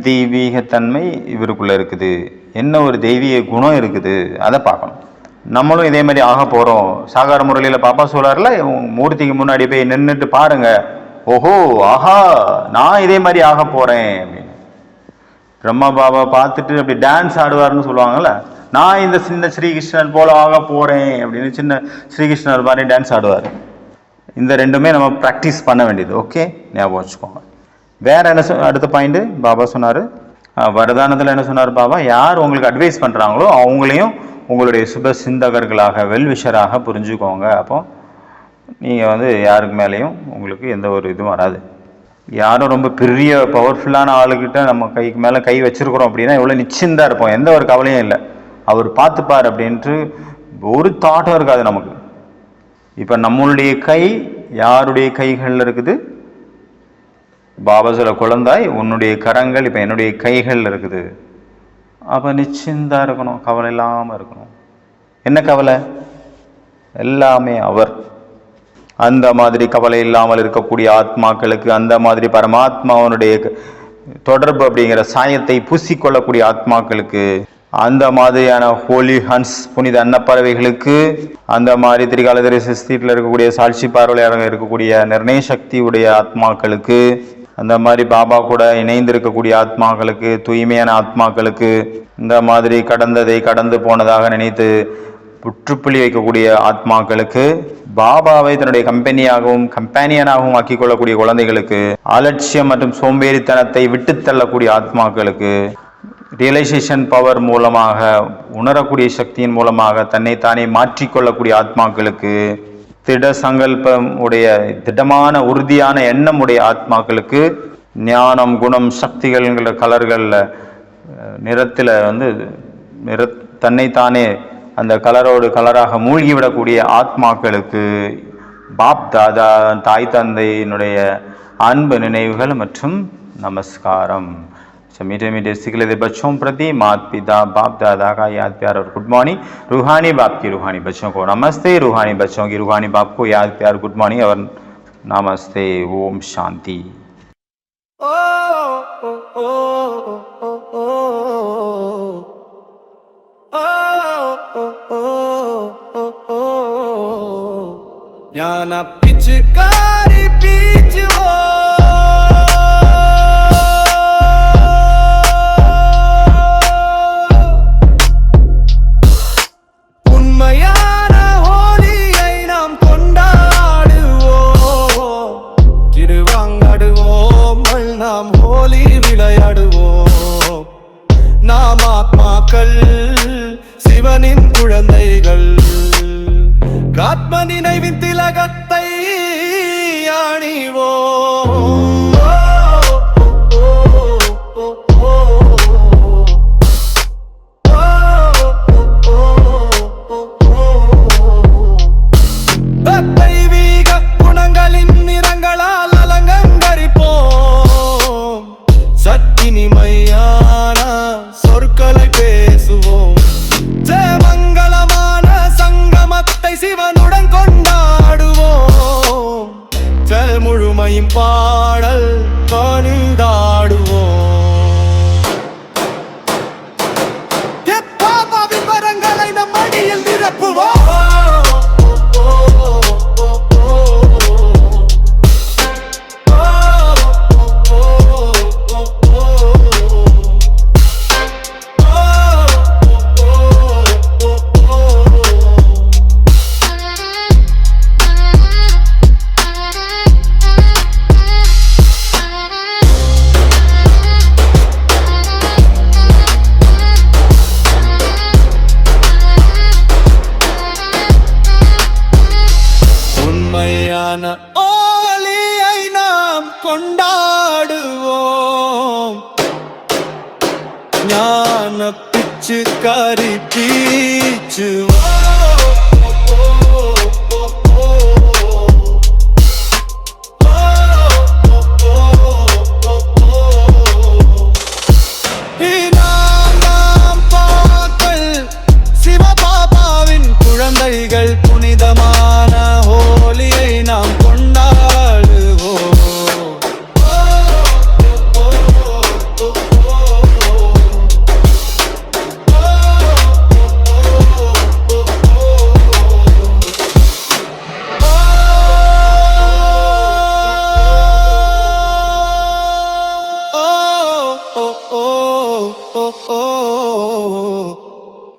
தெய்வீகத்தன்மை இவருக்குள்ளே இருக்குது, என்ன ஒரு தெய்வீக குணம் இருக்குது, அதை பார்க்கணும். நம்மளும் இதே மாதிரி ஆக போகிறோம். சாகார முரளியில் பாப்பா சொல்கிறார்ல, மூர்த்திக்கு முன்னாடி போய் நின்றுட்டு பாருங்க, ஓஹோ ஆஹா நான் இதே மாதிரி ஆக போகிறேன் அப்படின்னு. பிரம்மா பாபா பார்த்துட்டு அப்படி டான்ஸ் ஆடுவார்னு சொல்லுவாங்கள்ல, நான் இந்த சின்ன ஸ்ரீகிருஷ்ணர் போல ஆக போகிறேன் அப்படின்னு சின்ன ஸ்ரீகிருஷ்ணர் மாதிரி டான்ஸ் ஆடுவார். இந்த 2மே நம்ம ப்ராக்டிஸ் பண்ண வேண்டியது. ஓகே, ஞாபகம் வச்சுக்கோங்க. வேற என்ன அடுத்த பாயிண்ட் பாபா சொன்னார், வரதானத்தில் என்ன சொன்னார் பாபா, யார் உங்களுக்கு அட்வைஸ் பண்ணுறாங்களோ அவங்களையும் உங்களுடைய சுப சிந்தகர்களாக, வெல்விஷராக புரிஞ்சுக்கோங்க. அப்போ நீங்கள் வந்து யாருக்கு மேலேயும் உங்களுக்கு எந்த ஒரு இதுவும் வராது. யாரும் ரொம்ப பெரிய பவர்ஃபுல்லான ஆளுக்கிட்ட நம்ம கைக்கு மேலே கை வச்சுருக்குறோம் அப்படின்னா எவ்வளோ நிச்சயந்தாக இருப்போம், எந்த ஒரு கவலையும் இல்லை, அவர் பார்த்துப்பார் அப்படின்ட்டு ஒரு தாட்டும் இருக்காது நமக்கு. இப்போ நம்மளுடைய கை யாருடைய கைகளில் இருக்குது, பாபா சொல்ல, குழந்தாய் உன்னுடைய கரங்கள் இப்போ என்னுடைய கைகளில் இருக்குது. அப்போ நிச்சயந்தாக இருக்கணும், கவலை இல்லாமல் இருக்கணும். என்ன கவலை, எல்லாமே அவர். அந்த மாதிரி கவலை இல்லாமல் இருக்கக்கூடிய ஆத்மாக்களுக்கு, அந்த மாதிரி பரமாத்மாவனுடைய தொடர்பு அப்படிங்கிற சாயத்தை பூசிக்கொள்ளக்கூடிய ஆத்மாக்களுக்கு, அந்த மாதிரியான ஹோலி ஹன்ஸ் புனித அன்னப்பறவைகளுக்கு, அந்த மாதிரி திரிகாலதரி சிஸ்தீட்டில் இருக்கக்கூடிய சாட்சி பார்வையாளர்கள் இருக்கக்கூடிய நிர்ணய சக்தி உடைய ஆத்மாக்களுக்கு, அந்த மாதிரி பாபா கூட இணைந்து இருக்கக்கூடிய ஆத்மாக்களுக்கு, தூய்மையான ஆத்மாக்களுக்கு, இந்த மாதிரி கடந்ததை கடந்து போனதாக நினைத்து புற்றுப்புள்ளி வைக்கக்கூடிய ஆத்மாக்களுக்கு, பாபாவை தன்னுடைய கம்பெனியனாகவும் ஆக்கிக் கொள்ளக்கூடிய குழந்தைகளுக்கு, அலட்சியம் மற்றும் சோம்பேறித்தனத்தை விட்டு தள்ளக்கூடிய ஆத்மாக்களுக்கு, ரியலைசேஷன் பவர் மூலமாக, உணரக்கூடிய சக்தியின் மூலமாக தன்னைத்தானே மாற்றிக்கொள்ளக்கூடிய ஆத்மாக்களுக்கு, திட சங்கல்பம் உடைய திடமான உறுதியான எண்ணம் உடைய ஆத்மாக்களுக்கு, ஞானம் குணம் சக்திகள்ங்கிற கலர்களில் நிறத்தில் வந்து தன்னைத்தானே அந்த கலரோடு கலராக மூழ்கிவிடக்கூடிய ஆத்மாக்களுக்கு பாப் தாதா தாய் தந்தையினுடைய அன்பு நினைவுகள் மற்றும் நமஸ்காரம். मीठे मीठे सीख लेते बच्चों प्रति माता पिता बाप दादा का याद प्यार और गुड मॉर्निंग. रूहानी बाप की रूहानी बच्चों को नमस्ते, रूहानी बच्चों की रूहानी बाप को याद प्यार गुड मॉर्निंग और नमस्ते. ओम शांति. ज्ञान पिचकारी पीछ உண்மையான ஹோலியை நாம் கொண்டாடுவோம், திருவாங்காடுவோம், நாம் ஹோலி விளையாடுவோம். நாம் ஆத்மாக்கள், சிவனின் குழந்தைகள், ஆத்ம நினைவின் திலகத்தை அணிவோம். தெய்வீக குணங்களின் நிறங்களால் அலங்கரிப்போம், சத்தினிமையான சொற்களை பேசுவோம். மங்களமான சங்கமத்தை சிவனுடன் கொண்டாடுவோம், முழுமையும் பாடல் பணிந்தாடுவோம். பாபாவின் வரங்களை நம் அடியில் நிரப்புவோம். உண்மையான ஹோலியை நாம் கொண்டாடுவோம், ஞான பிச்சுக்காரி பீச்சுவோம்.